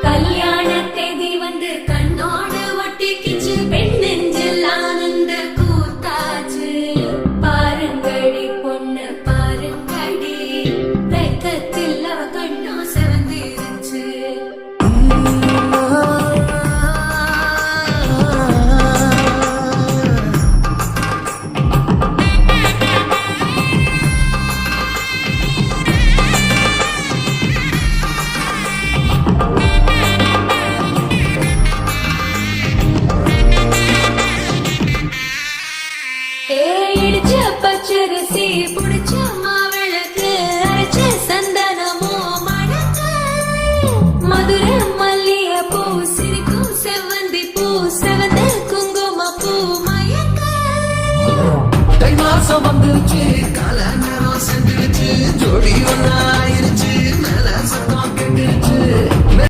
கல்யாண தேதி வந்து கண்ணோடு ஒட்டிக்கிச்சு பெண் நெஞ்சில் ஆனந்த கூத்தாச்சு பாருங்கடி பொண்ணு பாருங்கடி வெக்கத்தில் அவ கண்ணோ செவந்திருச்சு இடிச்ச பச்சரிசி புடிச்ச மாவிளக்கு அரைச்ச சந்தனமோ மணக்க மதுர மல்லிய பூ சிரிக்கும் செவ்வந்தி பூ செவந்த குங்கும பூ மயக்க தை மாசம் வந்துருச்சு கால நேரம் செஞ்சிருச்சு ஜோடி ஒன்னா